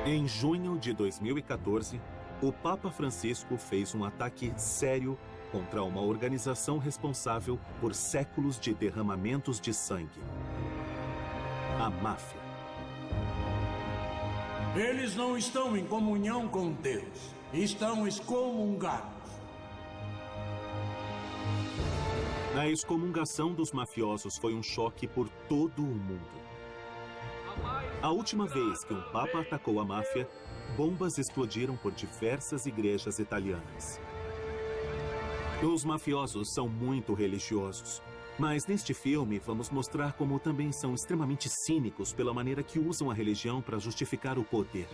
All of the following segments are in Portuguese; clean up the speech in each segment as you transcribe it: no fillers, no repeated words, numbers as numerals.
Em junho de 2014, o Papa Francisco fez um ataque sério contra uma organização responsável por séculos de derramamentos de sangue: a máfia. Eles não estão em comunhão com Deus, estão excomungados. A excomungação dos mafiosos foi um choque por todo o mundo. A última vez que um papa atacou a máfia, bombas explodiram por diversas igrejas italianas. Os mafiosos são muito religiosos, mas neste filme vamos mostrar como também são extremamente cínicos pela maneira que usam a religião para justificar o poder.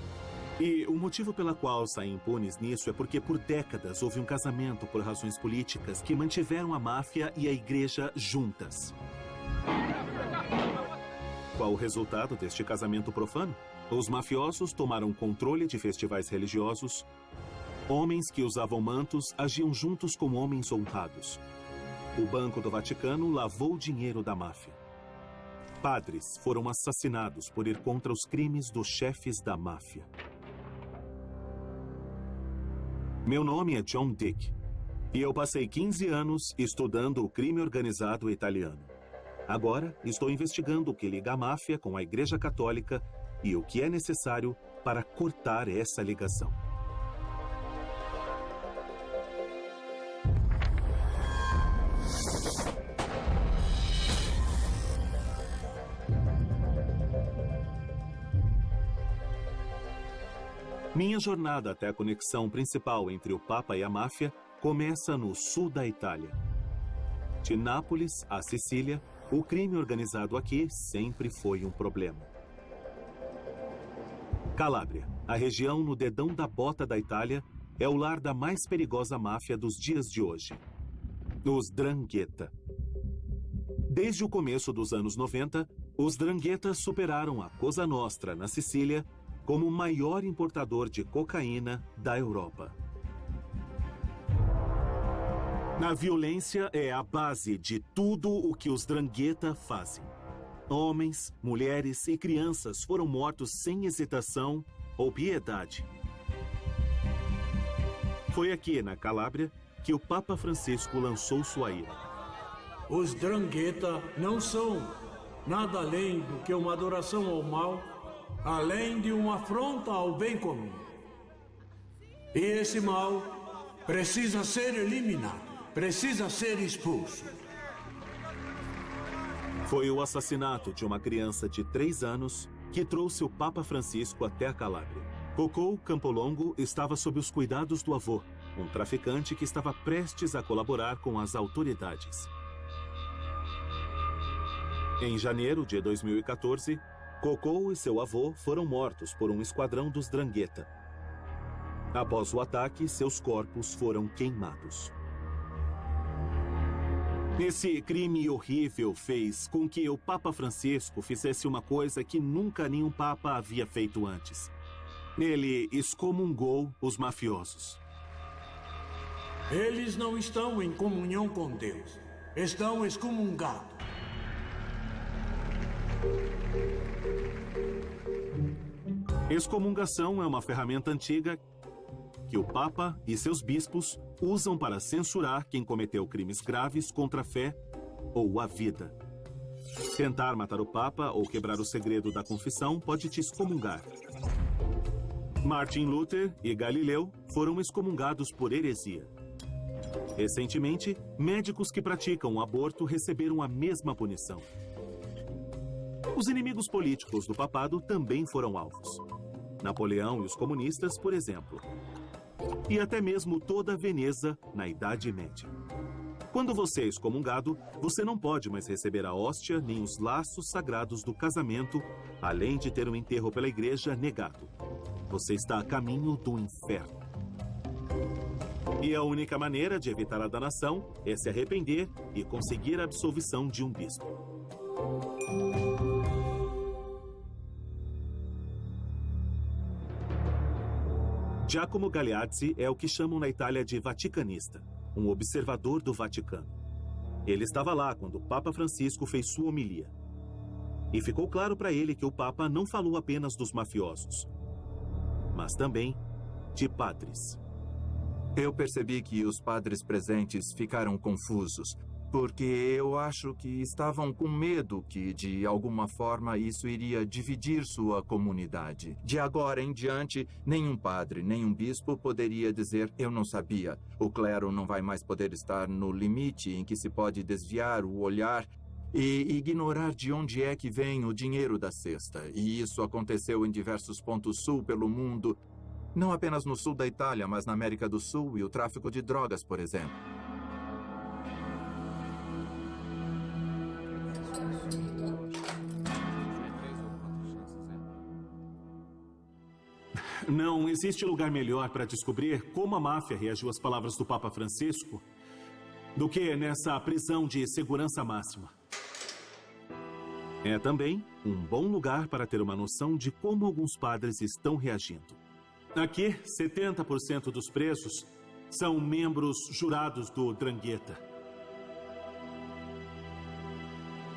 E o motivo pela qual saem impunes nisso é porque por décadas houve um casamento por razões políticas que mantiveram a máfia e a igreja juntas. Qual o resultado deste casamento profano? Os mafiosos tomaram controle de festivais religiosos. Homens que usavam mantos agiam juntos como homens honrados. O Banco do Vaticano lavou o dinheiro da máfia. Padres foram assassinados por ir contra os crimes dos chefes da máfia. Meu nome é John Dick e eu passei 15 anos estudando o crime organizado italiano. Agora, estou investigando o que liga a máfia com a Igreja Católica e o que é necessário para cortar essa ligação. Minha jornada até a conexão principal entre o Papa e a máfia começa no sul da Itália. De Nápoles a Sicília, o crime organizado aqui sempre foi um problema. Calábria, a região no dedão da bota da Itália, é o lar da mais perigosa máfia dos dias de hoje: os 'Ndrangheta. Desde o começo dos anos 90, os 'Ndrangheta superaram a Cosa Nostra, na Sicília, como o maior importador de cocaína da Europa. A violência é a base de tudo o que os 'Ndrangheta fazem. Homens, mulheres e crianças foram mortos sem hesitação ou piedade. Foi aqui, na Calábria, que o Papa Francisco lançou sua ira. Os 'Ndrangheta não são nada além do que uma adoração ao mal, além de uma afronta ao bem comum. E esse mal precisa ser eliminado, precisa ser expulso. Foi o assassinato de uma criança de 3 anos que trouxe o Papa Francisco até a Calábria. Cocò Campolongo estava sob os cuidados do avô, um traficante que estava prestes a colaborar com as autoridades. Em janeiro de 2014, Cocò e seu avô foram mortos por um esquadrão dos 'Ndrangheta. Após o ataque, seus corpos foram queimados. Esse crime horrível fez com que o Papa Francisco fizesse uma coisa que nunca nenhum Papa havia feito antes. Ele excomungou os mafiosos. Eles não estão em comunhão com Deus, estão excomungados. Excomungação é uma ferramenta antiga que o Papa e seus bispos usam para censurar quem cometeu crimes graves contra a fé ou a vida. Tentar matar o Papa ou quebrar o segredo da confissão pode te excomungar. Martin Luther e Galileu foram excomungados por heresia. Recentemente, médicos que praticam o aborto receberam a mesma punição. Os inimigos políticos do papado também foram alvos. Napoleão e os comunistas, por exemplo. E até mesmo toda Veneza na Idade Média. Quando você é excomungado, você não pode mais receber a hóstia nem os laços sagrados do casamento, além de ter um enterro pela igreja negado. Você está a caminho do inferno. E a única maneira de evitar a danação é se arrepender e conseguir a absolvição de um bispo. Giacomo Galeazzi é o que chamam na Itália de vaticanista, um observador do Vaticano. Ele estava lá quando o Papa Francisco fez sua homilia. E ficou claro para ele que o Papa não falou apenas dos mafiosos. mas também de padres. Eu percebi que os padres presentes ficaram confusos, porque eu acho que estavam com medo que, de alguma forma, isso iria dividir sua comunidade. De agora em diante, nenhum padre, nenhum bispo poderia dizer "eu não sabia". O clero não vai mais poder estar no limite em que se pode desviar o olhar e ignorar de onde é que vem o dinheiro da cesta. E isso aconteceu em diversos pontos sul pelo mundo, não apenas no sul da Itália, mas na América do Sul e o tráfico de drogas, por exemplo. Não existe lugar melhor para descobrir como a máfia reagiu às palavras do Papa Francisco do que nessa prisão de segurança máxima. É também um bom lugar para ter uma noção de como alguns padres estão reagindo. Aqui, 70% dos presos são membros jurados do 'Ndrangheta.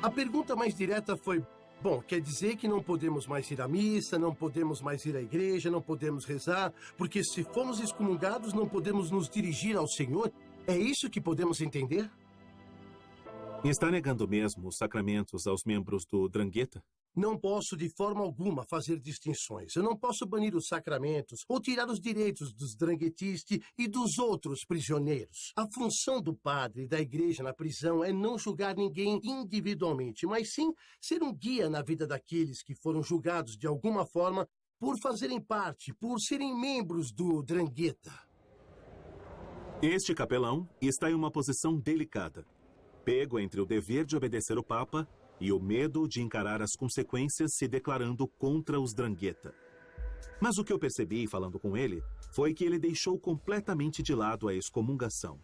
A pergunta mais direta foi: bom, quer dizer que não podemos mais ir à missa, não podemos mais ir à igreja, não podemos rezar, porque se formos excomungados não podemos nos dirigir ao Senhor? É isso que podemos entender? Está negando mesmo os sacramentos aos membros do 'Ndrangheta? Não posso de forma alguma fazer distinções. Eu não posso banir os sacramentos ou tirar os direitos dos dranghetistas e dos outros prisioneiros. A função do padre e da igreja na prisão é não julgar ninguém individualmente, mas sim ser um guia na vida daqueles que foram julgados de alguma forma por fazerem parte, por serem membros do 'Ndrangheta. Este capelão está em uma posição delicada, pego entre o dever de obedecer o Papa e o medo de encarar as consequências se declarando contra os 'Ndrangheta. Mas o que eu percebi falando com ele foi que ele deixou completamente de lado a excomungação.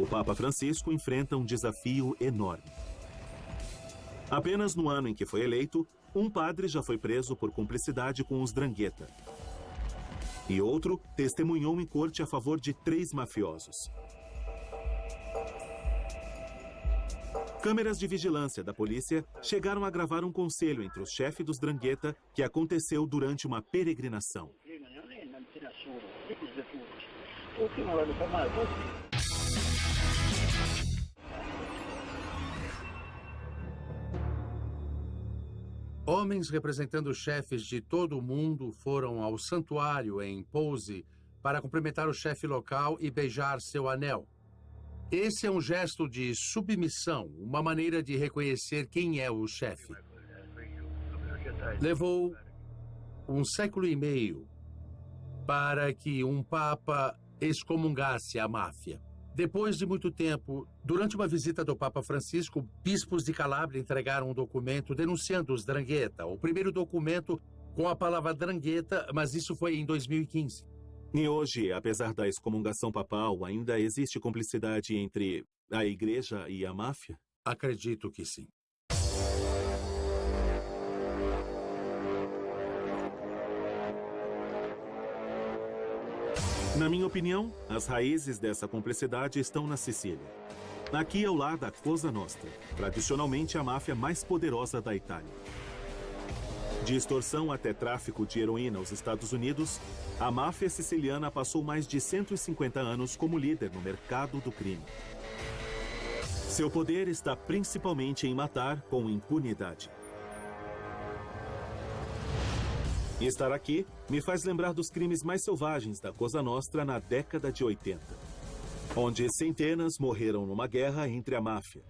O Papa Francisco enfrenta um desafio enorme. Apenas no ano em que foi eleito, um padre já foi preso por cumplicidade com os 'Ndrangheta. E outro testemunhou em corte a favor de 3 mafiosos. Câmeras de vigilância da polícia chegaram a gravar um conselho entre os chefes dos 'Ndrangheta que aconteceu durante uma peregrinação. Homens representando chefes de todo o mundo foram ao santuário em Pose para cumprimentar o chefe local e beijar seu anel. Esse é um gesto de submissão, uma maneira de reconhecer quem é o chefe. Levou um século e meio para que um papa excomungasse a máfia. Depois de muito tempo, durante uma visita do Papa Francisco, bispos de Calábria entregaram um documento denunciando os 'Ndrangheta, o primeiro documento com a palavra 'Ndrangheta, mas isso foi em 2015. E hoje, apesar da excomungação papal, ainda existe cumplicidade entre a igreja e a máfia? Acredito que sim. Na minha opinião, as raízes dessa cumplicidade estão na Sicília. Aqui ao lado da Cosa Nostra, tradicionalmente a máfia mais poderosa da Itália. De extorsão até tráfico de heroína aos Estados Unidos, a máfia siciliana passou mais de 150 anos como líder no mercado do crime. Seu poder está principalmente em matar com impunidade. E estar aqui me faz lembrar dos crimes mais selvagens da Cosa Nostra na década de 80, onde centenas morreram numa guerra entre a máfia,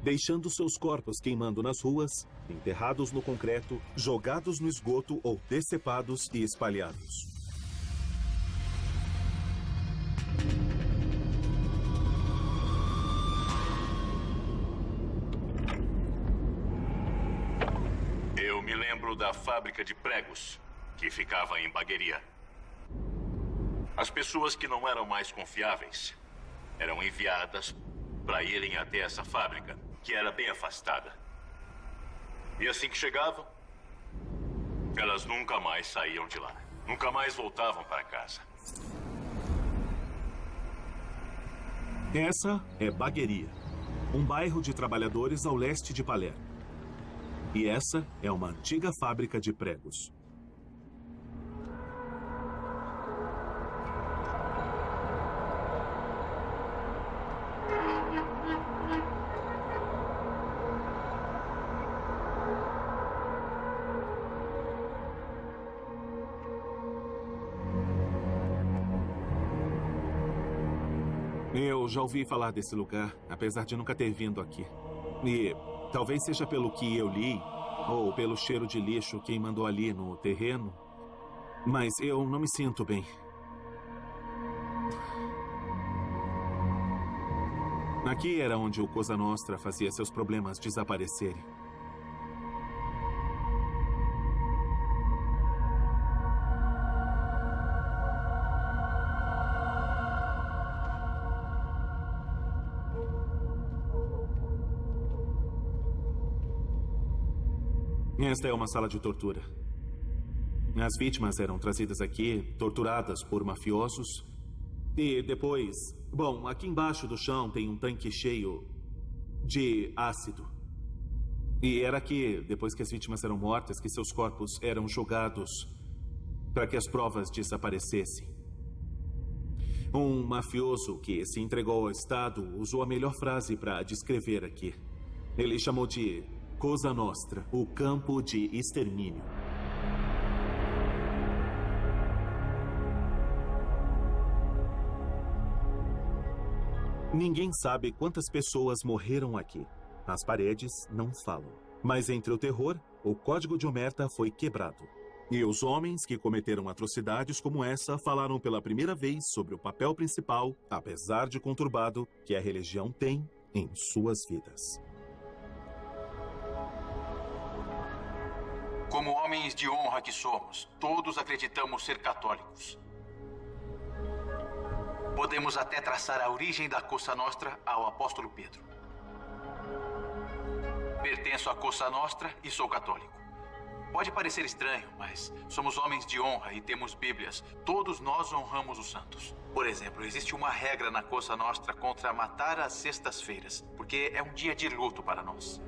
deixando seus corpos queimando nas ruas, enterrados no concreto, jogados no esgoto ou decepados e espalhados. Eu me lembro da fábrica de pregos, que ficava em Bagheria. As pessoas que não eram mais confiáveis eram enviadas para irem até essa fábrica, que era bem afastada. E assim que chegavam, elas nunca mais saíam de lá. Nunca mais voltavam para casa. Essa é Bagheria, um bairro de trabalhadores ao leste de Palermo. E essa é uma antiga fábrica de pregos. Eu já ouvi falar desse lugar, apesar de nunca ter vindo aqui. E talvez seja pelo que eu li, ou pelo cheiro de lixo queimando ali no terreno, mas eu não me sinto bem. Aqui era onde o Cosa Nostra fazia seus problemas desaparecerem. Esta é uma sala de tortura. As vítimas eram trazidas aqui, torturadas por mafiosos. E depois... Bom, aqui embaixo do chão tem um tanque cheio de ácido. E era aqui, depois que as vítimas eram mortas, que seus corpos eram jogados para que as provas desaparecessem. Um mafioso que se entregou ao Estado usou a melhor frase para descrever aqui. Ele chamou de Cosa Nostra, o campo de extermínio. Ninguém sabe quantas pessoas morreram aqui. As paredes não falam. Mas entre o terror, o código de Omerta foi quebrado. E os homens que cometeram atrocidades como essa falaram pela primeira vez sobre o papel principal, apesar de conturbado, que a religião tem em suas vidas. Como homens de honra que somos, todos acreditamos ser católicos. Podemos até traçar a origem da Cosa Nostra ao apóstolo Pedro. Pertenço à Cosa Nostra e sou católico. Pode parecer estranho, mas somos homens de honra e temos Bíblias. Todos nós honramos os santos. Por exemplo, existe uma regra na Cosa Nostra contra matar às sextas-feiras, porque é um dia de luto para nós.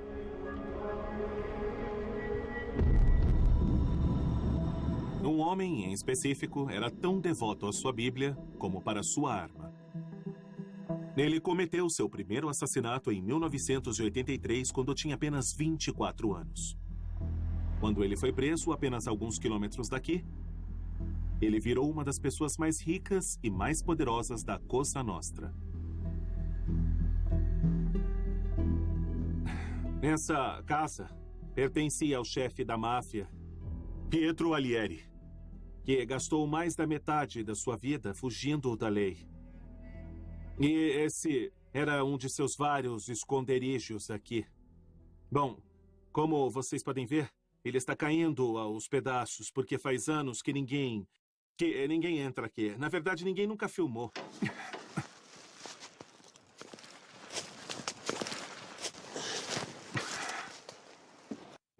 Um homem, em específico, era tão devoto à sua Bíblia como para sua arma. Ele cometeu seu primeiro assassinato em 1983, quando tinha apenas 24 anos. Quando ele foi preso apenas alguns quilômetros daqui, ele virou uma das pessoas mais ricas e mais poderosas da Cosa Nostra. Essa casa pertencia ao chefe da máfia, Pietro Alighieri, que gastou mais da metade da sua vida fugindo da lei. E esse era um de seus vários esconderijos aqui. Bom, como vocês podem ver, ele está caindo aos pedaços, porque faz anos que ninguém entra aqui. Na verdade, ninguém nunca filmou.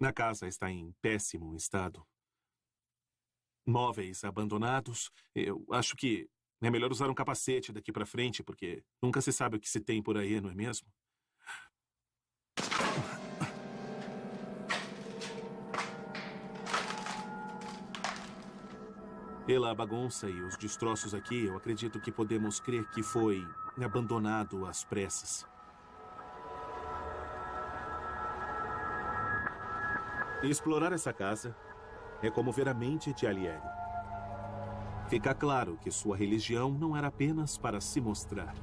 A casa está em péssimo estado. Móveis abandonados. Eu acho que é melhor usar um capacete daqui para frente, porque nunca se sabe o que se tem por aí, não é mesmo? Pela bagunça e os destroços aqui, eu acredito que podemos crer que foi abandonado às pressas. Explorar essa casa é como ver a mente de Alighieri. Fica claro que sua religião não era apenas para se mostrar.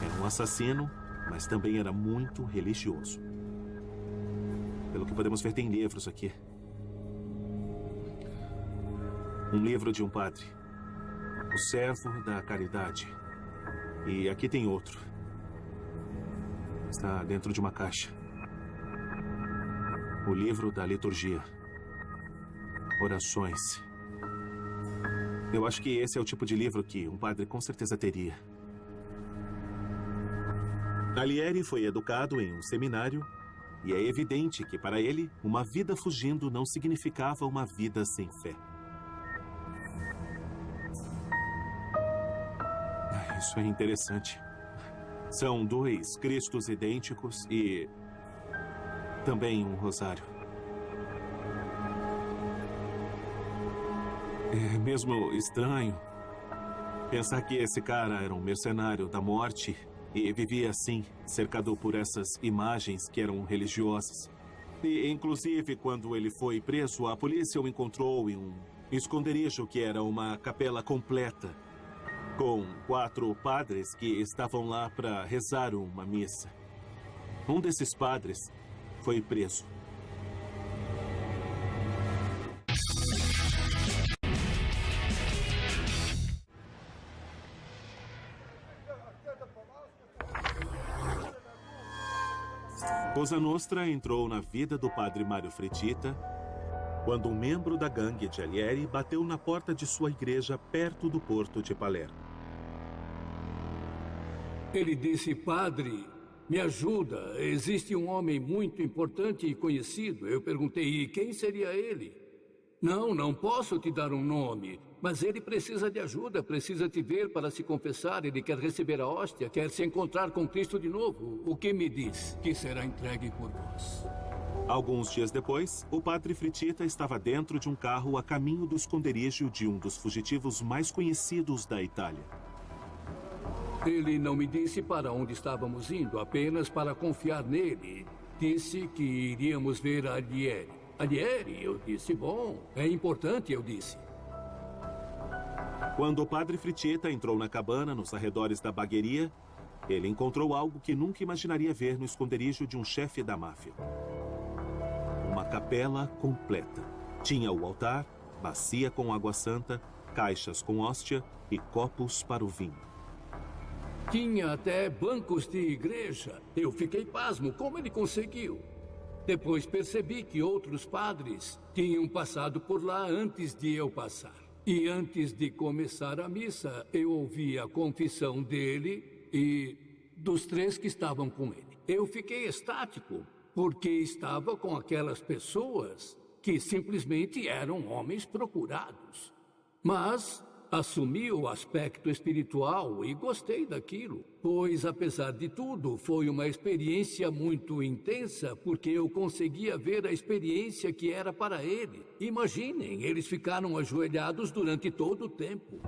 Era um assassino, mas também era muito religioso. Pelo que podemos ver, tem livros aqui. Um livro de um padre, o Servo da Caridade. E aqui tem outro. Está dentro de uma caixa. O livro da liturgia. Orações. Eu acho que esse é o tipo de livro que um padre com certeza teria. Alighieri foi educado em um seminário e é evidente que para ele, uma vida fugindo não significava uma vida sem fé. Isso é interessante. São 2 Cristos idênticos e também um rosário. É mesmo estranho pensar que esse cara era um mercenário da morte e vivia assim, cercado por essas imagens que eram religiosas. E, inclusive, quando ele foi preso, a polícia o encontrou em um esconderijo que era uma capela completa com 4 padres que estavam lá para rezar uma missa. Um desses padres foi preso. Cosa Nostra entrou na vida do padre Mário Fritita quando um membro da gangue de Alieri bateu na porta de sua igreja perto do porto de Palermo. Ele disse: padre, me ajuda, existe um homem muito importante e conhecido. Eu perguntei: e quem seria ele? Não posso te dar um nome, mas ele precisa de ajuda, precisa te ver para se confessar, ele quer receber a hóstia, quer se encontrar com Cristo de novo. O que me diz? Que será entregue por vós. Alguns dias depois, o padre Fritita estava dentro de um carro a caminho do esconderijo de um dos fugitivos mais conhecidos da Itália. Ele não me disse para onde estávamos indo, apenas para confiar nele. Disse que iríamos ver a Alieri. Alieri? Eu disse: bom, é importante, eu disse. Quando o padre Fritita entrou na cabana nos arredores da bagueria, ele encontrou algo que nunca imaginaria ver no esconderijo de um chefe da máfia. Uma capela completa. Tinha o altar, bacia com água santa, caixas com hóstia e copos para o vinho. Tinha até bancos de igreja. Eu fiquei pasmo, como ele conseguiu? Depois percebi que outros padres tinham passado por lá antes de eu passar. E antes de começar a missa, eu ouvi a confissão dele e dos 3 que estavam com ele. Eu fiquei estático, porque estava com aquelas pessoas que simplesmente eram homens procurados. Mas assumi o aspecto espiritual e gostei daquilo, pois, apesar de tudo, foi uma experiência muito intensa, porque eu conseguia ver a experiência que era para ele. Imaginem, eles ficaram ajoelhados durante todo o tempo.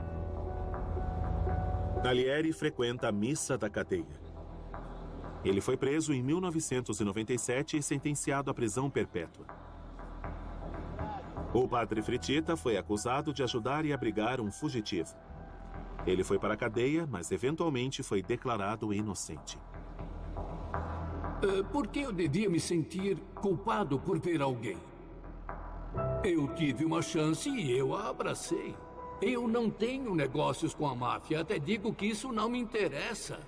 Alieri frequenta a missa da cadeia. Ele foi preso em 1997 e sentenciado à prisão perpétua. O padre Fritita foi acusado de ajudar e abrigar um fugitivo. Ele foi para a cadeia, mas eventualmente foi declarado inocente. Por que eu devia me sentir culpado por ver alguém? Eu tive uma chance e eu a abracei. Eu não tenho negócios com a máfia, até digo que isso não me interessa.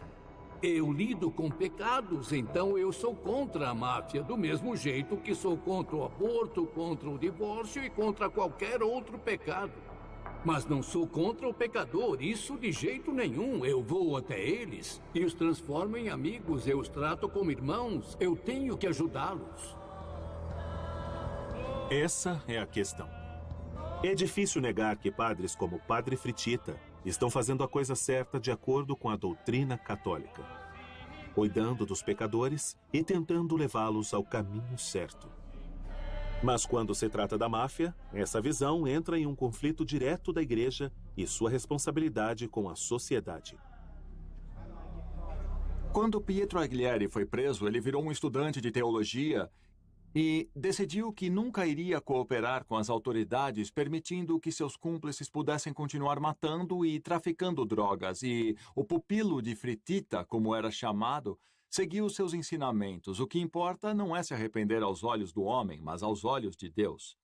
Eu lido com pecados, então eu sou contra a máfia, do mesmo jeito que sou contra o aborto, contra o divórcio e contra qualquer outro pecado. Mas não sou contra o pecador, isso de jeito nenhum. Eu vou até eles e os transformo em amigos, eu os trato como irmãos, eu tenho que ajudá-los. Essa é a questão. É difícil negar que padres como o padre Fritita estão fazendo a coisa certa de acordo com a doutrina católica, cuidando dos pecadores e tentando levá-los ao caminho certo. Mas quando se trata da máfia, essa visão entra em um conflito direto da igreja e sua responsabilidade com a sociedade. Quando Pietro Aglieri foi preso, ele virou um estudante de teologia e decidiu que nunca iria cooperar com as autoridades, permitindo que seus cúmplices pudessem continuar matando e traficando drogas. E o pupilo de Fritita, como era chamado, seguiu seus ensinamentos. O que importa não é se arrepender aos olhos do homem, mas aos olhos de Deus.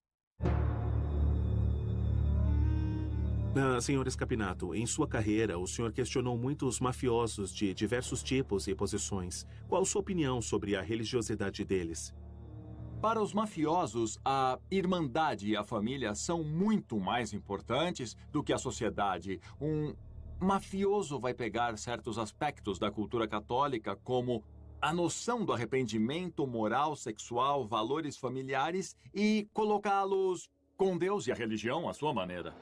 Senhor Scapinato, em sua carreira, o senhor questionou muitos mafiosos de diversos tipos e posições. Qual sua opinião sobre a religiosidade deles? Para os mafiosos, a irmandade e a família são muito mais importantes do que a sociedade. Um mafioso vai pegar certos aspectos da cultura católica, como a noção do arrependimento moral, sexual, valores familiares, e colocá-los com Deus e a religião à sua maneira.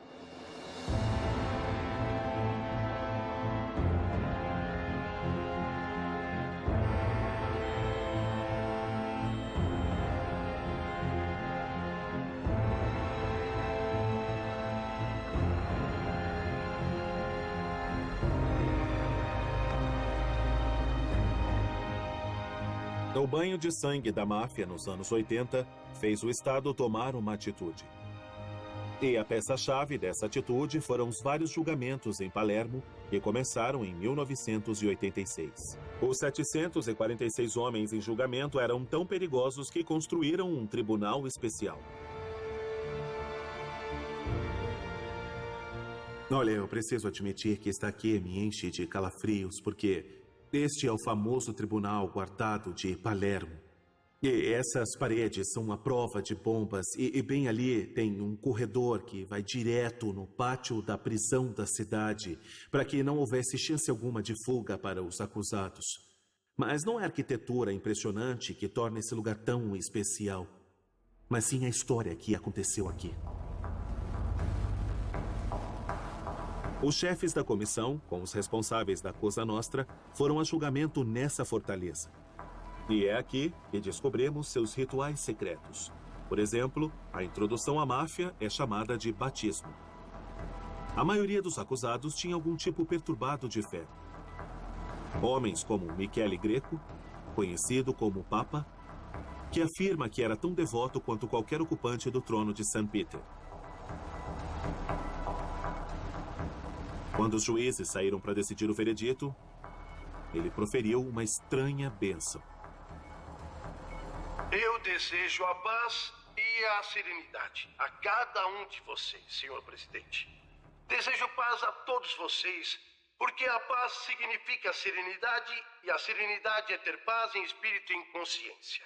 O banho de sangue da máfia nos anos 80 fez o Estado tomar uma atitude. E a peça-chave dessa atitude foram os vários julgamentos em Palermo que começaram em 1986. Os 746 homens em julgamento eram tão perigosos que construíram um tribunal especial. Olha, eu preciso admitir que estar aqui me enche de calafrios, porque este é o famoso tribunal guardado de Palermo. E essas paredes são uma prova de bombas, e bem ali tem um corredor que vai direto no pátio da prisão da cidade, para que não houvesse chance alguma de fuga para os acusados. Mas não é a arquitetura impressionante que torna esse lugar tão especial, mas sim a história que aconteceu aqui. Os chefes da comissão, com os responsáveis da Cosa Nostra, foram a julgamento nessa fortaleza. E é aqui que descobrimos seus rituais secretos. Por exemplo, a introdução à máfia é chamada de batismo. A maioria dos acusados tinha algum tipo perturbado de fé. Homens como Michele Greco, conhecido como Papa, que afirma que era tão devoto quanto qualquer ocupante do trono de St. Peter. Quando os juízes saíram para decidir o veredito, ele proferiu uma estranha bênção. Eu desejo a paz e a serenidade a cada um de vocês, senhor presidente. Desejo paz a todos vocês, porque a paz significa serenidade e a serenidade é ter paz em espírito e em consciência.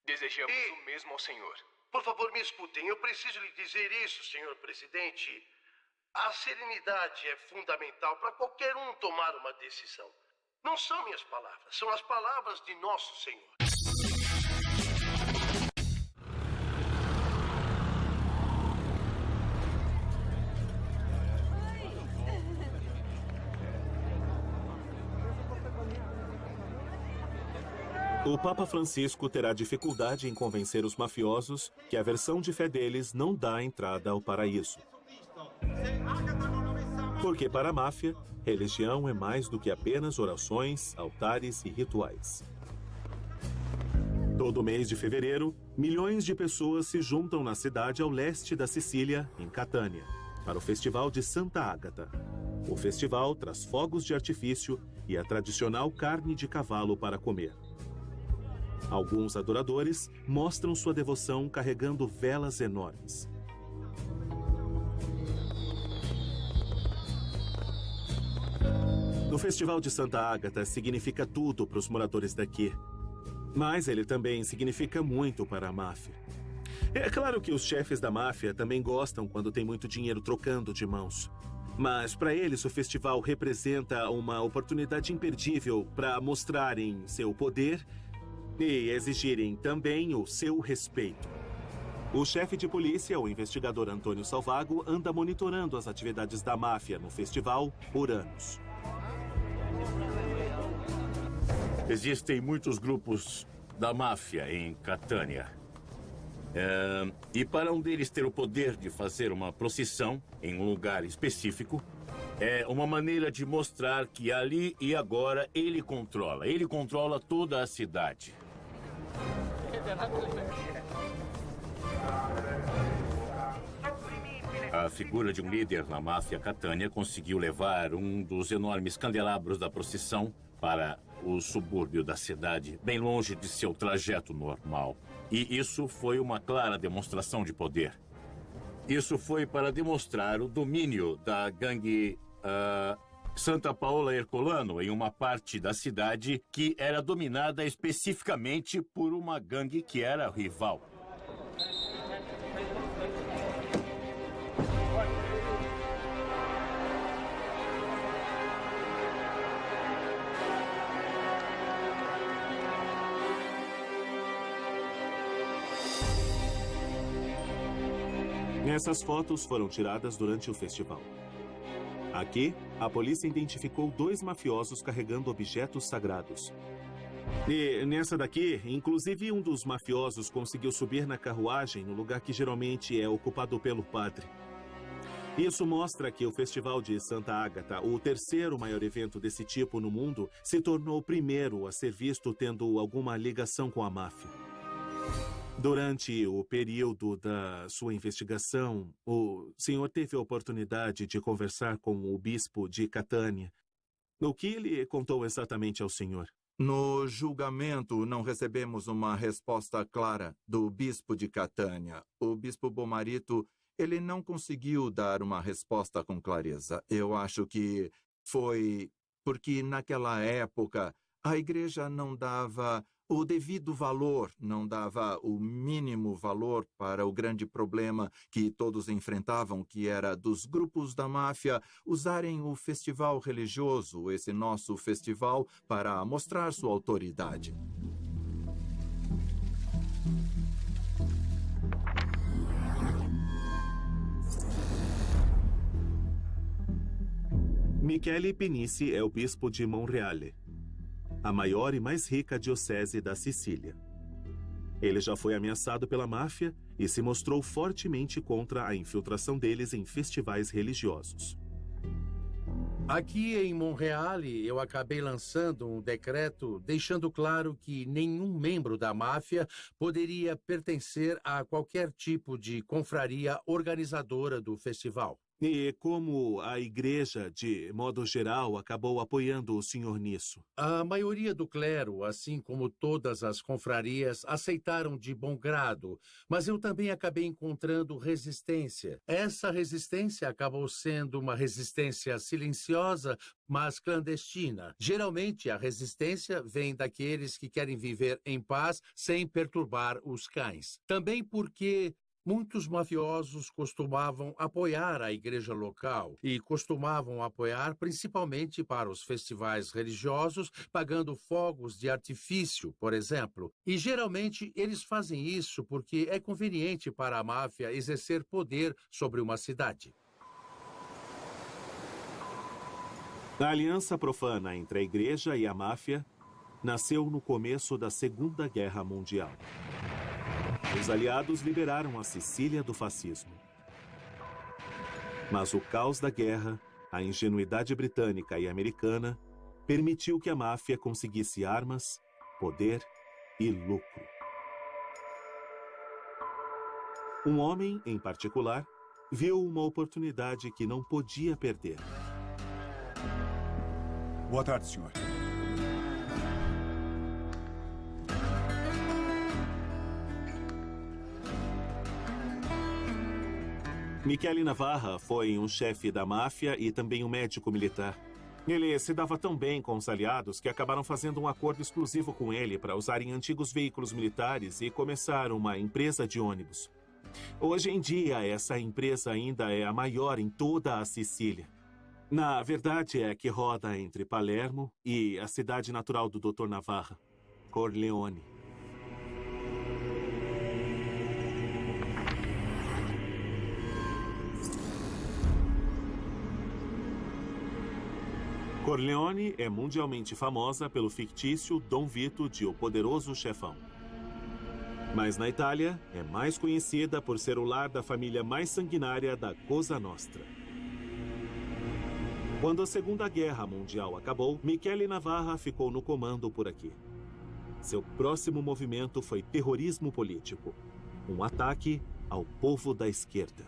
Desejamos o mesmo ao senhor. Por favor, me escutem. Eu preciso lhe dizer isso, senhor presidente. A serenidade é fundamental para qualquer um tomar uma decisão. Não são minhas palavras, são as palavras de nosso Senhor. O Papa Francisco terá dificuldade em convencer os mafiosos que a versão de fé deles não dá entrada ao paraíso. Porque para a máfia, religião é mais do que apenas orações, altares e rituais. Todo mês de fevereiro, milhões de pessoas se juntam na cidade ao leste da Sicília, em Catânia, para o Festival de Santa Ágata. O festival traz fogos de artifício e a tradicional carne de cavalo para comer. Alguns adoradores mostram sua devoção carregando velas enormes. O Festival de Santa Ágata significa tudo para os moradores daqui. Mas ele também significa muito para a máfia. É claro que os chefes da máfia também gostam quando tem muito dinheiro trocando de mãos. Mas para eles o festival representa uma oportunidade imperdível para mostrarem seu poder e exigirem também o seu respeito. O chefe de polícia, o investigador Antônio Salvago, anda monitorando as atividades da máfia no festival por anos. Existem muitos grupos da máfia em Catânia. E para um deles ter o poder de fazer uma procissão em um lugar específico, é uma maneira de mostrar que ali e agora ele controla. Ele controla toda a cidade. A figura de um líder na máfia Catânia conseguiu levar um dos enormes candelabros da procissão para o subúrbio da cidade, bem longe de seu trajeto normal. E isso foi uma clara demonstração de poder. Isso foi para demonstrar o domínio da gangue Santa Paola Ercolano em uma parte da cidade que era dominada especificamente por uma gangue que era rival. Essas fotos foram tiradas durante o festival. Aqui, a polícia identificou 2 mafiosos carregando objetos sagrados. E nessa daqui, inclusive um dos mafiosos conseguiu subir na carruagem no lugar que geralmente é ocupado pelo padre. Isso mostra que o Festival de Santa Ágata, o terceiro maior evento desse tipo no mundo, se tornou o primeiro a ser visto tendo alguma ligação com a máfia. Durante o período da sua investigação, o senhor teve a oportunidade de conversar com o bispo de Catânia. O que ele contou exatamente ao senhor? No julgamento, não recebemos uma resposta clara do bispo de Catânia. O bispo Bomarito, ele não conseguiu dar uma resposta com clareza. Eu acho que foi porque naquela época a igreja não dava o devido valor, não dava o mínimo valor para o grande problema que todos enfrentavam, que era dos grupos da máfia usarem o festival religioso, esse nosso festival, para mostrar sua autoridade. Michele Penici é o bispo de Monreale, a maior e mais rica diocese da Sicília. Ele já foi ameaçado pela máfia e se mostrou fortemente contra a infiltração deles em festivais religiosos. Aqui em Monreale, eu acabei lançando um decreto deixando claro que nenhum membro da máfia poderia pertencer a qualquer tipo de confraria organizadora do festival. E como a igreja, de modo geral, acabou apoiando o senhor nisso? A maioria do clero, assim como todas as confrarias, aceitaram de bom grado, mas eu também acabei encontrando resistência. Essa resistência acabou sendo uma resistência silenciosa, mas clandestina. Geralmente, a resistência vem daqueles que querem viver em paz sem perturbar os cães. Também porque muitos mafiosos costumavam apoiar a igreja local e costumavam apoiar principalmente para os festivais religiosos, pagando fogos de artifício, por exemplo. E geralmente eles fazem isso porque é conveniente para a máfia exercer poder sobre uma cidade. A aliança profana entre a igreja e a máfia nasceu no começo da Segunda Guerra Mundial. Os aliados liberaram a Sicília do fascismo. Mas o caos da guerra, a ingenuidade britânica e americana, permitiu que a máfia conseguisse armas, poder e lucro. Um homem, em particular, viu uma oportunidade que não podia perder. Boa tarde, senhor. Michele Navarra foi um chefe da máfia e também um médico militar. Ele se dava tão bem com os aliados que acabaram fazendo um acordo exclusivo com ele para usarem antigos veículos militares e começar uma empresa de ônibus. Hoje em dia, essa empresa ainda é a maior em toda a Sicília. Na verdade, é que roda entre Palermo e a cidade natural do Dr. Navarra, Corleone. Corleone é mundialmente famosa pelo fictício Dom Vito de O Poderoso Chefão. Mas na Itália, é mais conhecida por ser o lar da família mais sanguinária da Cosa Nostra. Quando a Segunda Guerra Mundial acabou, Michele Navarra ficou no comando por aqui. Seu próximo movimento foi terrorismo político, um ataque ao povo da esquerda.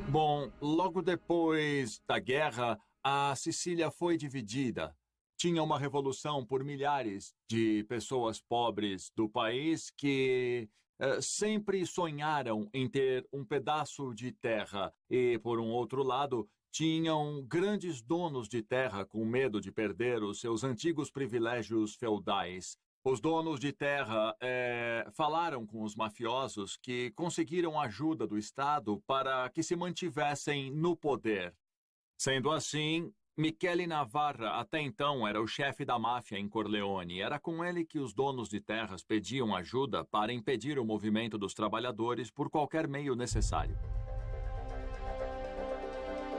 Bom, logo depois da guerra, a Sicília foi dividida. Tinha uma revolução por milhares de pessoas pobres do país que sempre sonharam em ter um pedaço de terra. E, por um outro lado, tinham grandes donos de terra com medo de perder os seus antigos privilégios feudais. Os donos de terra falaram com os mafiosos que conseguiram ajuda do Estado para que se mantivessem no poder. Sendo assim, Michele Navarra até então era o chefe da máfia em Corleone. Era com ele que os donos de terras pediam ajuda para impedir o movimento dos trabalhadores por qualquer meio necessário.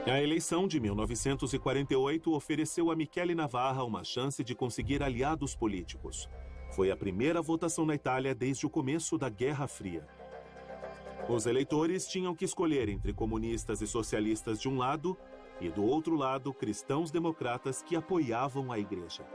A eleição de 1948 ofereceu a Michele Navarra uma chance de conseguir aliados políticos. Foi a primeira votação na Itália desde o começo da Guerra Fria. Os eleitores tinham que escolher entre comunistas e socialistas de um lado e, do outro lado, cristãos democratas que apoiavam a igreja.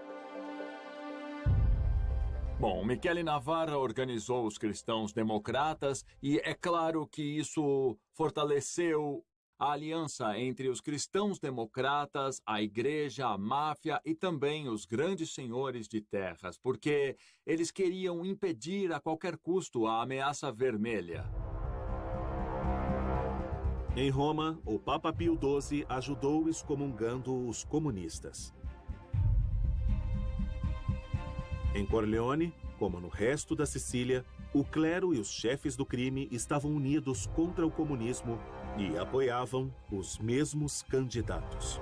Bom, Michele Navarra organizou os cristãos democratas e é claro que isso fortaleceu a aliança entre os cristãos democratas, a igreja, a máfia e também os grandes senhores de terras, porque eles queriam impedir a qualquer custo a ameaça vermelha. Em Roma, o Papa Pio XII ajudou excomungando os comunistas. Em Corleone, como no resto da Sicília, o clero e os chefes do crime estavam unidos contra o comunismo e apoiavam os mesmos candidatos.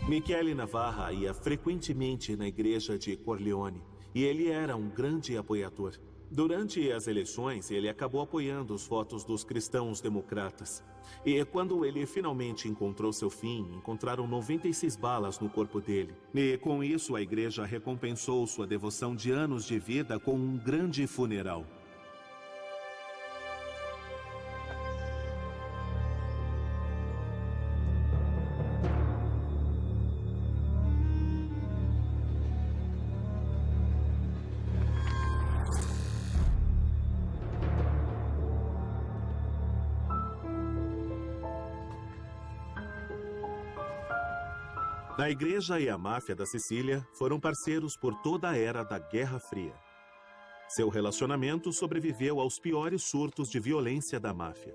Michele Navarra ia frequentemente na igreja de Corleone e ele era um grande apoiador. Durante as eleições, ele acabou apoiando os votos dos cristãos democratas. E quando ele finalmente encontrou seu fim, encontraram 96 balas no corpo dele. E com isso, a igreja recompensou sua devoção de anos de vida com um grande funeral. A igreja e a máfia da Sicília foram parceiros por toda a era da Guerra Fria. Seu relacionamento sobreviveu aos piores surtos de violência da máfia.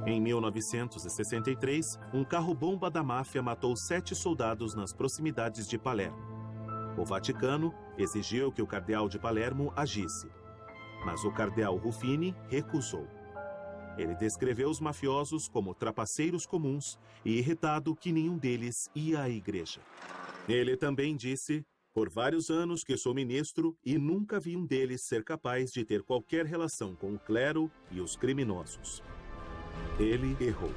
Em 1963, um carro-bomba da máfia matou 7 soldados nas proximidades de Palermo. O Vaticano exigiu que o cardeal de Palermo agisse, mas o cardeal Ruffini recusou. Ele descreveu os mafiosos como trapaceiros comuns e irritado que nenhum deles ia à igreja. Ele também disse, por vários anos que sou ministro e nunca vi um deles ser capaz de ter qualquer relação com o clero e os criminosos. Ele errou.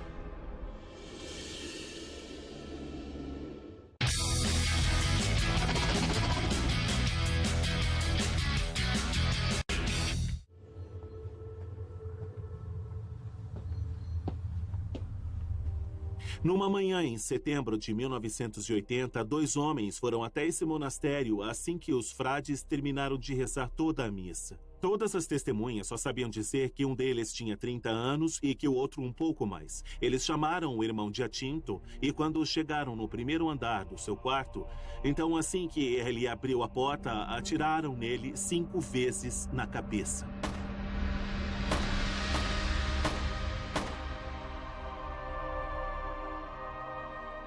Numa manhã em setembro de 1980, 2 homens foram até esse monastério assim que os frades terminaram de rezar toda a missa. Todas as testemunhas só sabiam dizer que um deles tinha 30 anos e que o outro um pouco mais. Eles chamaram o irmão Giacinto e quando chegaram no primeiro andar do seu quarto, então assim que ele abriu a porta, atiraram nele 5 vezes na cabeça.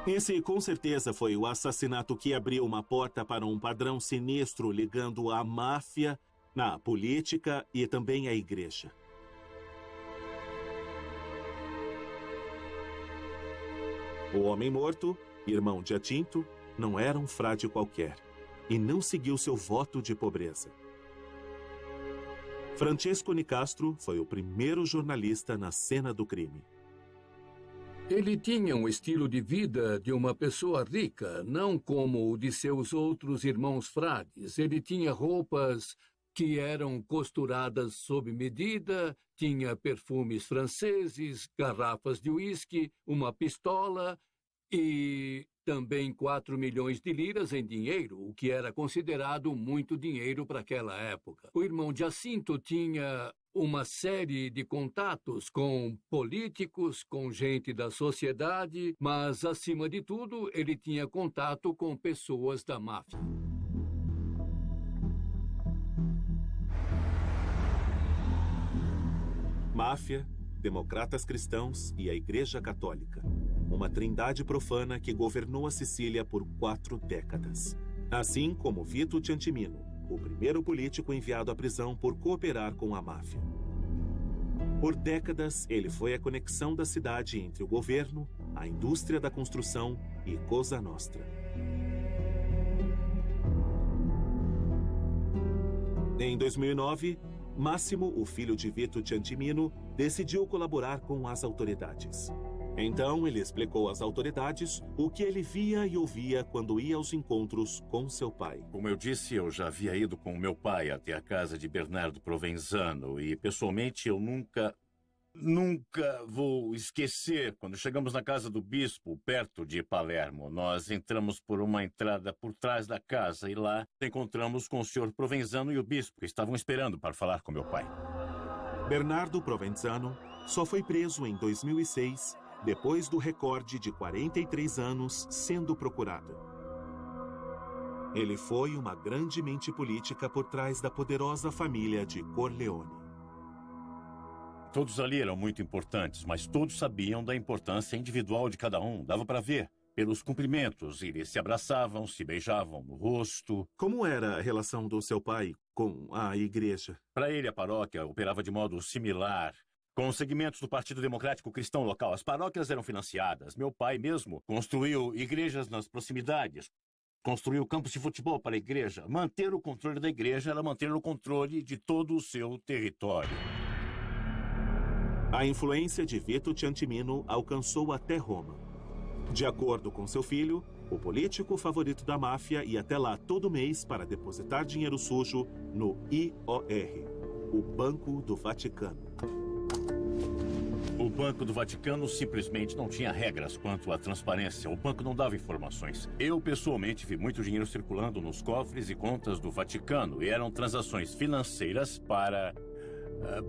Esse, com certeza, foi o assassinato que abriu uma porta para um padrão sinistro ligando a máfia, a política e também a igreja. O homem morto, irmão Giacinto, não era um frade qualquer e não seguiu seu voto de pobreza. Francesco Nicastro foi o primeiro jornalista na cena do crime. Ele tinha um estilo de vida de uma pessoa rica, não como o de seus outros irmãos frades. Ele tinha roupas que eram costuradas sob medida, tinha perfumes franceses, garrafas de uísque, uma pistola e também 4 milhões de liras em dinheiro, o que era considerado muito dinheiro para aquela época. O irmão Giacinto tinha uma série de contatos com políticos, com gente da sociedade, mas, acima de tudo, ele tinha contato com pessoas da máfia. Máfia, democratas cristãos e a Igreja Católica. Uma trindade profana que governou a Sicília por 4 décadas. Assim como Vito Ciantimino, o primeiro político enviado à prisão por cooperar com a máfia. Por décadas, ele foi a conexão da cidade entre o governo, a indústria da construção e Cosa Nostra. Em 2009, Massimo, o filho de Vito Ciantimino, decidiu colaborar com as autoridades. Então, ele explicou às autoridades o que ele via e ouvia quando ia aos encontros com seu pai. Como eu disse, eu já havia ido com meu pai até a casa de Bernardo Provenzano e, pessoalmente, eu nunca Nunca vou esquecer quando chegamos na casa do bispo, perto de Palermo. Nós entramos por uma entrada por trás da casa e lá encontramos com o Sr. Provenzano e o bispo, que estavam esperando para falar com meu pai. Bernardo Provenzano só foi preso em 2006, depois do recorde de 43 anos sendo procurado. Ele foi uma grande mente política por trás da poderosa família de Corleone. Todos ali eram muito importantes, mas todos sabiam da importância individual de cada um. Dava para ver pelos cumprimentos. Eles se abraçavam, se beijavam no rosto. Como era a relação do seu pai com a igreja? Para ele, a paróquia operava de modo similar com os segmentos do Partido Democrático Cristão local. As paróquias eram financiadas. Meu pai mesmo construiu igrejas nas proximidades. Construiu campos de futebol para a igreja. Manter o controle da igreja era manter o controle de todo o seu território. A influência de Vito Ciantimino alcançou até Roma. De acordo com seu filho, o político favorito da máfia ia até lá todo mês para depositar dinheiro sujo no IOR, o Banco do Vaticano. O Banco do Vaticano simplesmente não tinha regras quanto à transparência. O banco não dava informações. Eu, pessoalmente, vi muito dinheiro circulando nos cofres e contas do Vaticano. E eram transações financeiras para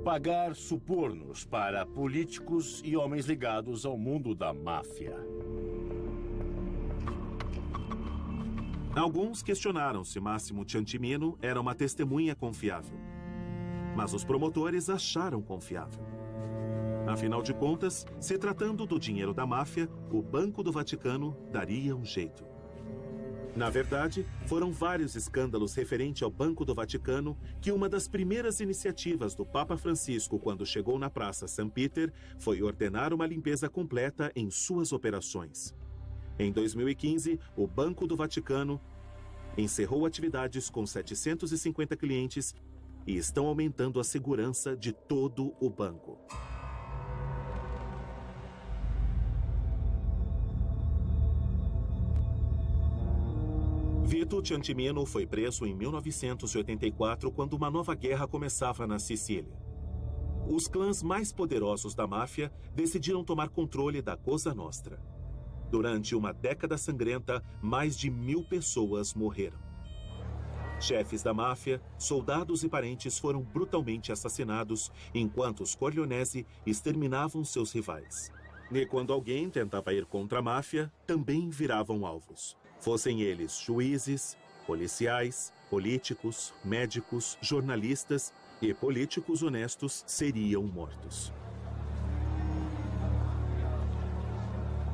pagar subornos para políticos e homens ligados ao mundo da máfia. Alguns questionaram se Máximo Ciantimino era uma testemunha confiável. Mas os promotores acharam confiável. Afinal de contas, se tratando do dinheiro da máfia, o Banco do Vaticano daria um jeito. Na verdade, foram vários escândalos referentes ao Banco do Vaticano que uma das primeiras iniciativas do Papa Francisco quando chegou na Praça St. Peter foi ordenar uma limpeza completa em suas operações. Em 2015, o Banco do Vaticano encerrou atividades com 750 clientes e estão aumentando a segurança de todo o banco. Vito Ciantimino foi preso em 1984 quando uma nova guerra começava na Sicília. Os clãs mais poderosos da máfia decidiram tomar controle da Cosa Nostra. Durante uma década sangrenta, mais de 1000 pessoas morreram. Chefes da máfia, soldados e parentes foram brutalmente assassinados, enquanto os Corleonesi exterminavam seus rivais. E quando alguém tentava ir contra a máfia, também viravam alvos. Fossem eles juízes, policiais, políticos, médicos, jornalistas e políticos honestos seriam mortos.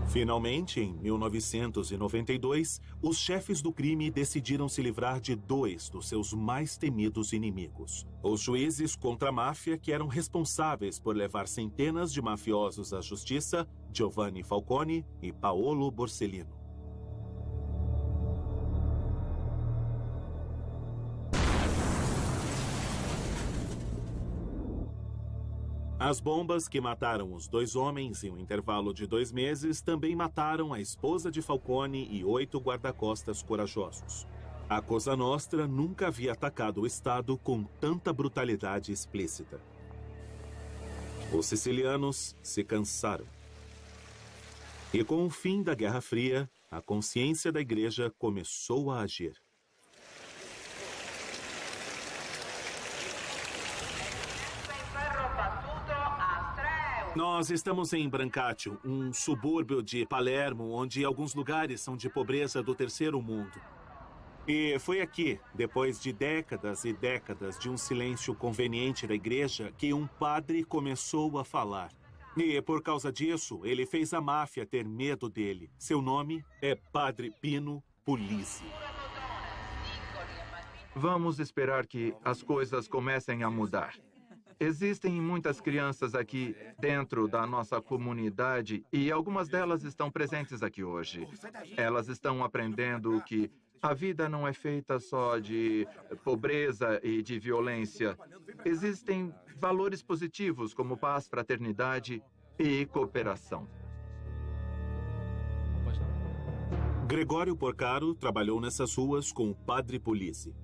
Finalmente, em 1992, os chefes do crime decidiram se livrar de 2 dos seus mais temidos inimigos. Os juízes contra a máfia que eram responsáveis por levar centenas de mafiosos à justiça, Giovanni Falcone e Paolo Borsellino. As bombas que mataram os 2 homens em um intervalo de 2 meses também mataram a esposa de Falcone e 8 guarda-costas corajosos. A Cosa Nostra nunca havia atacado o Estado com tanta brutalidade explícita. Os sicilianos se cansaram. E com o fim da Guerra Fria, a consciência da igreja começou a agir. Nós estamos em Brancaccio, um subúrbio de Palermo, onde alguns lugares são de pobreza do terceiro mundo. E foi aqui, depois de décadas e décadas de um silêncio conveniente da igreja, que um padre começou a falar. E por causa disso, ele fez a máfia ter medo dele. Seu nome é Padre Pino Puglisi. Vamos esperar que as coisas comecem a mudar. Existem muitas crianças aqui dentro da nossa comunidade e algumas delas estão presentes aqui hoje. Elas estão aprendendo que a vida não é feita só de pobreza e de violência. Existem valores positivos como paz, fraternidade e cooperação. Gregório Porcaro trabalhou nessas ruas com o Padre Puglisi.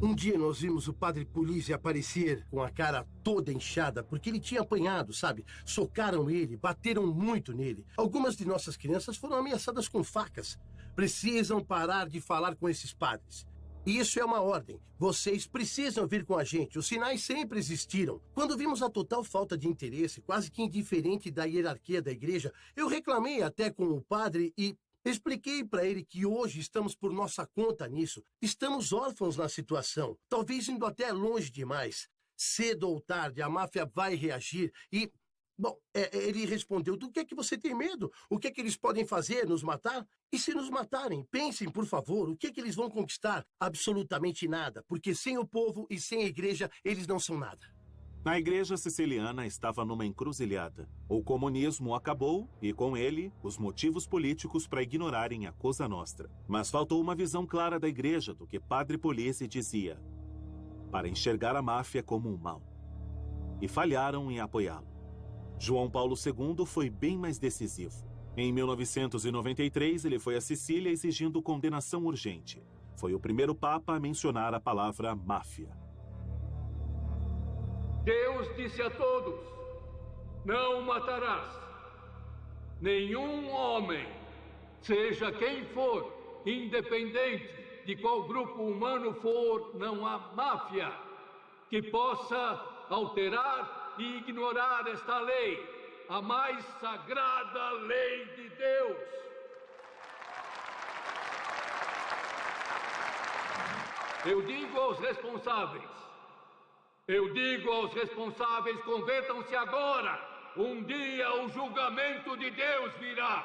Um dia nós vimos o padre Polizzi aparecer com a cara toda inchada, porque ele tinha apanhado, sabe? Socaram ele, bateram muito nele. Algumas de nossas crianças foram ameaçadas com facas. Precisam parar de falar com esses padres. Isso é uma ordem. Vocês precisam vir com a gente. Os sinais sempre existiram. Quando vimos a total falta de interesse, quase que indiferente da hierarquia da igreja, eu reclamei até com o padre e expliquei para ele que hoje estamos por nossa conta nisso. Estamos órfãos na situação, talvez indo até longe demais. Cedo ou tarde, a máfia vai reagir e... Bom, ele respondeu, do que é que você tem medo? O que é que eles podem fazer? Nos matar? E se nos matarem? Pensem, por favor, o que é que eles vão conquistar? Absolutamente nada, porque sem o povo e sem a igreja, eles não são nada. A igreja siciliana estava numa encruzilhada. O comunismo acabou e, com ele, os motivos políticos para ignorarem a Cosa Nostra. Mas faltou uma visão clara da igreja do que Padre Polizzi dizia, para enxergar a máfia como um mal. E falharam em apoiá-lo. João Paulo II foi bem mais decisivo. Em 1993, ele foi a Sicília exigindo condenação urgente. Foi o primeiro papa a mencionar a palavra máfia. Deus disse a todos, não matarás. Nenhum homem, seja quem for, independente de qual grupo humano for, não há máfia que possa alterar e ignorar esta lei, a mais sagrada lei de Deus. Eu digo aos responsáveis, convertam-se agora. Um dia o julgamento de Deus virá.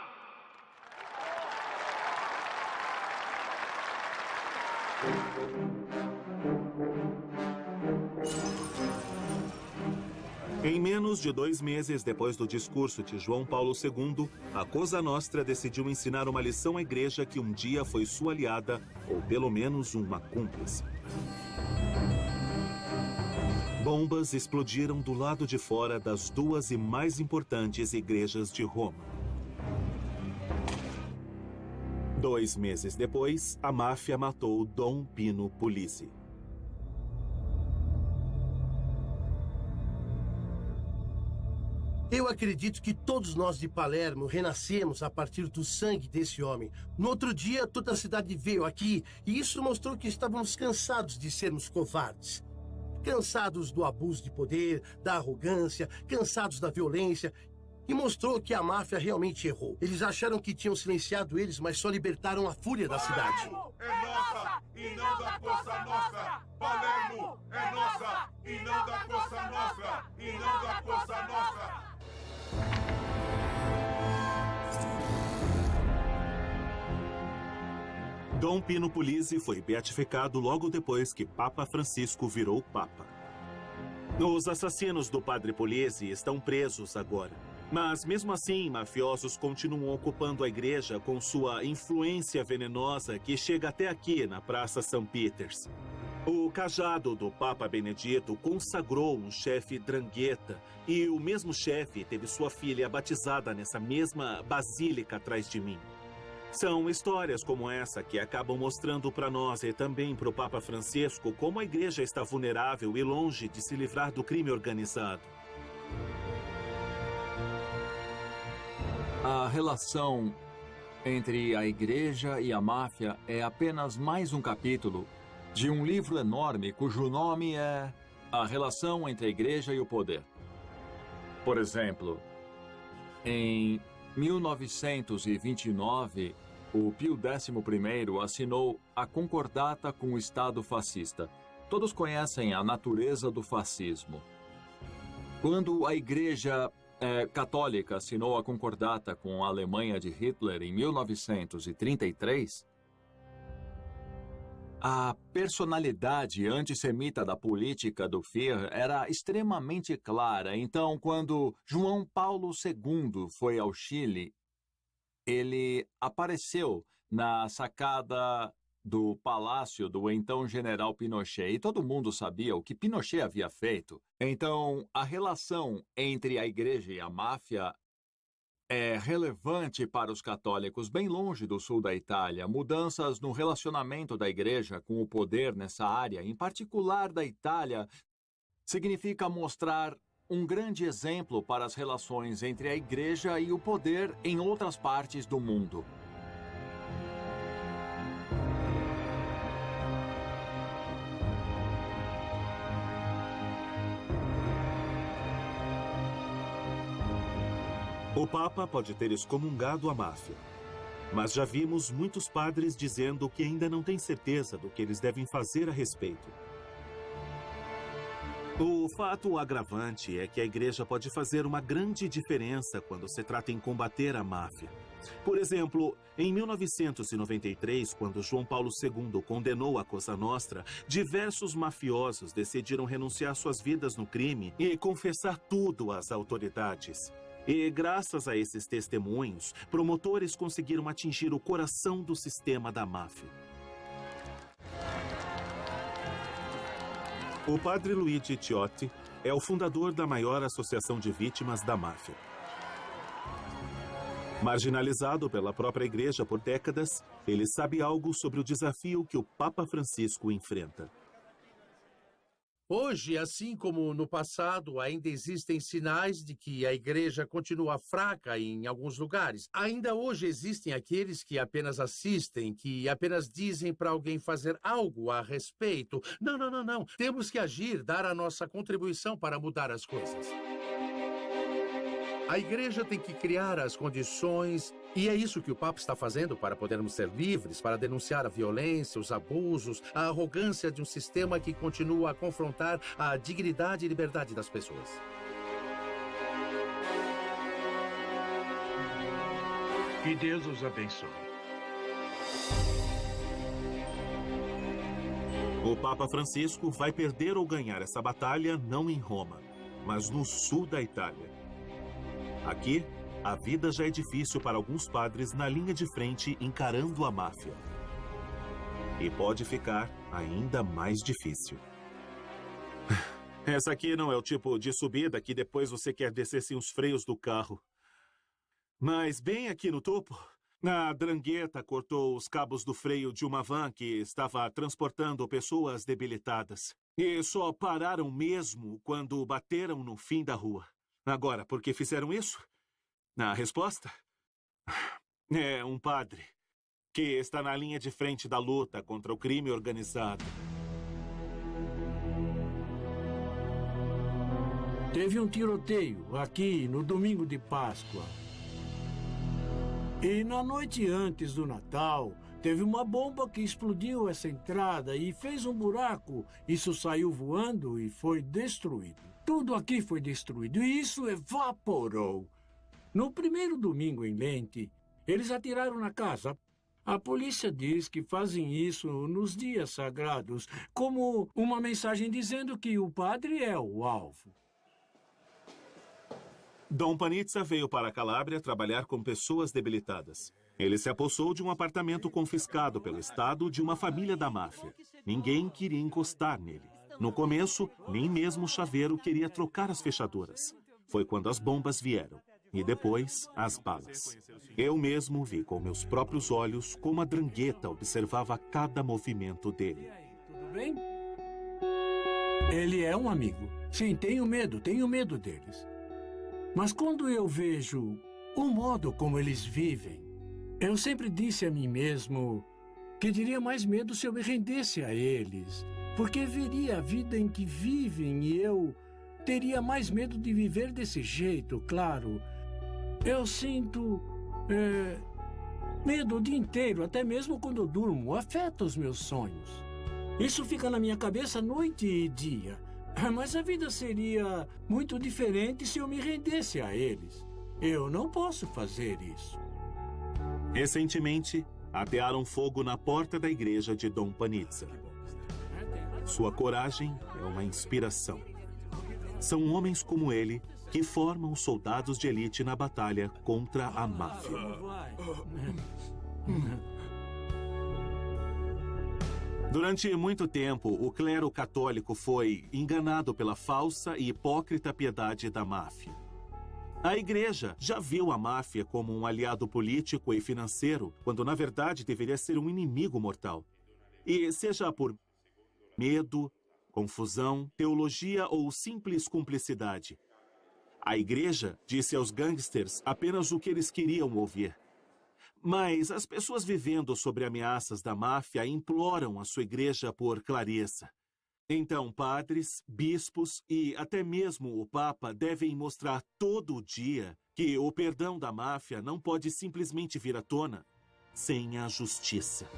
Em menos de 2 meses depois do discurso de João Paulo II, a Cosa Nostra decidiu ensinar uma lição à igreja que um dia foi sua aliada, ou pelo menos uma cúmplice. Bombas explodiram do lado de fora das 2 e mais importantes igrejas de Roma. 2 meses depois, a máfia matou Dom Pino Polizzi. Eu acredito que todos nós de Palermo renascemos a partir do sangue desse homem. No outro dia, toda a cidade veio aqui e isso mostrou que estávamos cansados de sermos covardes. Cansados do abuso de poder, da arrogância, cansados da violência. E mostrou que a máfia realmente errou. Eles acharam que tinham silenciado eles, mas só libertaram a fúria da cidade. É nossa e não da Cosa Nostra! Palermo é nossa e não da Cosa Nostra! E não da Cosa Nostra! Dom Pino Polizzi foi beatificado logo depois que Papa Francisco virou Papa. Os assassinos do Padre Polizzi estão presos agora. Mas, mesmo assim, mafiosos continuam ocupando a igreja com sua influência venenosa que chega até aqui, na Praça São Peters. O cajado do Papa Benedito consagrou um chefe Drangheta e o mesmo chefe teve sua filha batizada nessa mesma basílica atrás de mim. São histórias como essa que acabam mostrando para nós e também para o Papa Francisco como a igreja está vulnerável e longe de se livrar do crime organizado. A relação entre a igreja e a máfia é apenas mais um capítulo de um livro enorme cujo nome é A Relação entre a Igreja e o Poder. Por exemplo, em 1929, o Pio XI assinou a concordata com o Estado fascista. Todos conhecem a natureza do fascismo. Quando a Igreja católica assinou a concordata com a Alemanha de Hitler em 1933, a personalidade antissemita da política do Führer era extremamente clara. Então, quando João Paulo II foi ao Chile, ele apareceu na sacada do palácio do então general Pinochet, e todo mundo sabia o que Pinochet havia feito. Então, a relação entre a igreja e a máfia é relevante para os católicos bem longe do sul da Itália. Mudanças no relacionamento da igreja com o poder nessa área, em particular da Itália, significa mostrar um grande exemplo para as relações entre a igreja e o poder em outras partes do mundo. O Papa pode ter excomungado a máfia, mas já vimos muitos padres dizendo que ainda não têm certeza do que eles devem fazer a respeito. O fato agravante é que a igreja pode fazer uma grande diferença quando se trata em combater a máfia. Por exemplo, em 1993, quando João Paulo II condenou a Cosa Nostra, diversos mafiosos decidiram renunciar suas vidas no crime e confessar tudo às autoridades. E, graças a esses testemunhos, promotores conseguiram atingir o coração do sistema da máfia. O padre Luigi Ciotti é o fundador da maior associação de vítimas da máfia. Marginalizado pela própria igreja por décadas, ele sabe algo sobre o desafio que o Papa Francisco enfrenta. Hoje, assim como no passado, ainda existem sinais de que a igreja continua fraca em alguns lugares. Ainda hoje existem aqueles que apenas assistem, que apenas dizem para alguém fazer algo a respeito. Não. Temos que agir, dar a nossa contribuição para mudar as coisas. A igreja tem que criar as condições, e é isso que o Papa está fazendo para podermos ser livres, para denunciar a violência, os abusos, a arrogância de um sistema que continua a confrontar a dignidade e liberdade das pessoas. Que Deus os abençoe. O Papa Francisco vai perder ou ganhar essa batalha não em Roma, mas no sul da Itália. Aqui, a vida já é difícil para alguns padres na linha de frente encarando a máfia. E pode ficar ainda mais difícil. Essa aqui não é o tipo de subida que depois você quer descer sem os freios do carro. Mas bem aqui no topo, a 'Ndrangheta cortou os cabos do freio de uma van que estava transportando pessoas debilitadas. E só pararam mesmo quando bateram no fim da rua. Agora, por que fizeram isso? A resposta? É um padre que está na linha de frente da luta contra o crime organizado. Teve um tiroteio aqui no domingo de Páscoa. E na noite antes do Natal, teve uma bomba que explodiu essa entrada e fez um buraco. Isso saiu voando e foi destruído. Tudo aqui foi destruído e isso evaporou. No primeiro domingo em Lente, eles atiraram na casa. A polícia diz que fazem isso nos dias sagrados, como uma mensagem dizendo que o padre é o alvo. Dom Panizza veio para a Calábria trabalhar com pessoas debilitadas. Ele se apossou de um apartamento confiscado pelo Estado de uma família da máfia. Ninguém queria encostar nele. No começo, nem mesmo o chaveiro queria trocar as fechaduras. Foi quando as bombas vieram. E depois, as balas. Eu mesmo vi com meus próprios olhos como a 'Ndrangheta observava cada movimento dele. E aí, tudo bem? Ele é um amigo. Sim, tenho medo deles. Mas quando eu vejo o modo como eles vivem, eu sempre disse a mim mesmo que teria mais medo se eu me rendesse a eles. Porque veria a vida em que vivem e eu teria mais medo de viver desse jeito, claro. Eu sinto medo o dia inteiro, até mesmo quando eu durmo. Afeta os meus sonhos. Isso fica na minha cabeça noite e dia. Mas a vida seria muito diferente se eu me rendesse a eles. Eu não posso fazer isso. Recentemente, atearam fogo na porta da igreja de Dom Panizza. Sua coragem é uma inspiração. São homens como ele que formam os soldados de elite na batalha contra a máfia. Durante muito tempo, o clero católico foi enganado pela falsa e hipócrita piedade da máfia. A igreja já viu a máfia como um aliado político e financeiro, quando na verdade deveria ser um inimigo mortal. E seja por medo, confusão, teologia ou simples cumplicidade, a igreja disse aos gangsters apenas o que eles queriam ouvir. Mas as pessoas vivendo sobre ameaças da máfia imploram a sua igreja por clareza. Então, padres, bispos e até mesmo o Papa devem mostrar todo dia que o perdão da máfia não pode simplesmente vir à tona sem a justiça.